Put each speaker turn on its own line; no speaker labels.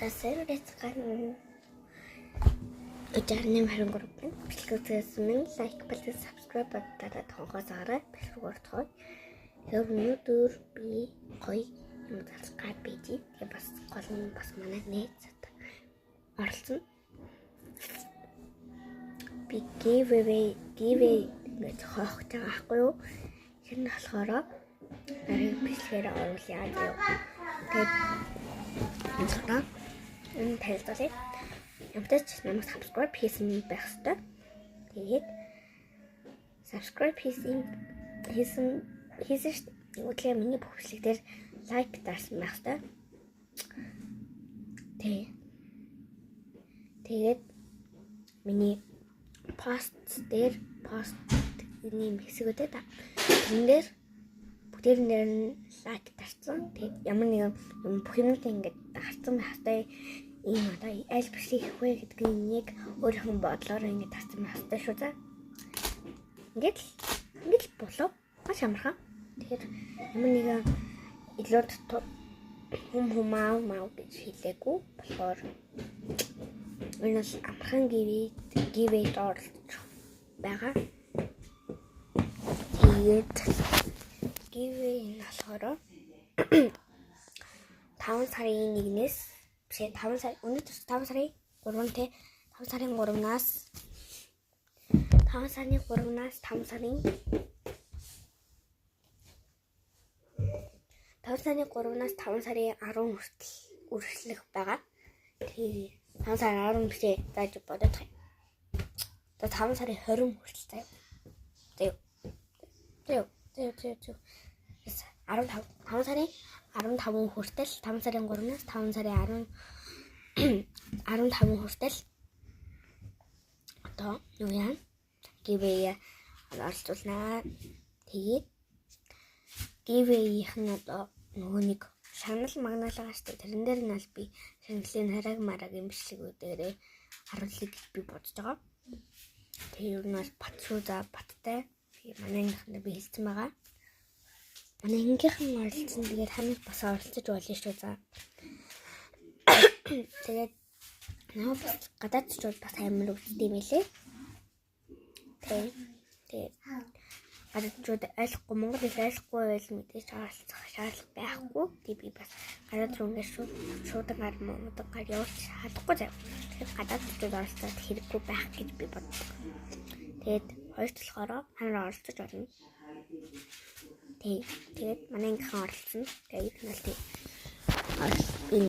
Buonasera ragazzi. Өчигдөр харангуурд бичлэгээс минь лайк болон subscribe баттараа тонгоосаарай бэлгүүр тоо. Тэр өнөөдөр би гоё юм залгаад бийж. Тэгээ бас гол нь бас манай нээцэд оролцсон. Би giveaway гэж хоохож байгаа байхгүй юу? Тэр нь болохоор нарийн бичлэгээр оруулъя заяа. Тэгээд энэ тайлбарлая. Ямтач намайг subscribe хийсэн байх ёстой. Тэгээд subscribe хийсэн үгүй миний бүхлэг дээр лайк дарсан байх ёстой. Тэгээд миний постны хэсгүүдэд энэ дээр бүгдээр нь лайк дарсан. Тэгээд ямар нэгэн бүх юмд ингэж дарсан байх ёстой. Ийм одоо аль бичлэг хийх вэ гэдгийг нэг өөрийнхөө бодлоор ингэж татсан байх ёстой шүү дээ. Ингэж болов маш амархан. Тэгэхээр ямар нэгэн илүү маа гэж хэлээгүй болохоор энэ бол амархан giveaway оролцож байгаа. Тэгээд giveaway нь болохоор 5 сарын 1-ээс 5 сарын 3-нд 5 сарын 3-наас 5 сарын 3-наас 5 сарын 10 хүртэл үргэлжлэх байгаа. Тэгээ 5 сарын 10 бишээ зааж бодож байгаа. Одоо 5 сарын 20 хүртэл заяа. Заяа. 5 сарын 15 хүртэл 5 сарын 3-наас 5 сарын 15 хүртэл одоо юу яа giveaway оролцуулнаа. Тэгээд giveaway-ийнх нь одоо нөгөө нэг шагнал магнаал байгаа шүү дээ. Тэрэн дээр нь аль би шагналын хараг марагийн бичлэгүүдээрээ харуулъя гэж би бодож байгаа. Тэгээ ер нь бол бат шүү за баттай. Тэгээ манайханд би хэлсэн байгаа. Манай ингийнхэн оролцсон. Тэгээд хамт бас оролцож болно шүү за. Тэгээд нөө бас гадаадчууд бас амар өвчтэй мэлээ. Тэгээд гадаадчууд айлхгүй Монгол хэл айлхгүй байл мэдээж оролцох шаардлага байхгүй. Тэгээд би бас гадаад руу ингээд шуудан гар мөнгөд гар явуулж чадахгүй зав. Тэгээд гадаадчууд оролцоод хэрэггүй байх гэж би боддог. Тэгээд хоёрт болохоор ханаа оролцож болно. Тэгээд манай ингийнхэн оролцсон. Тэгээд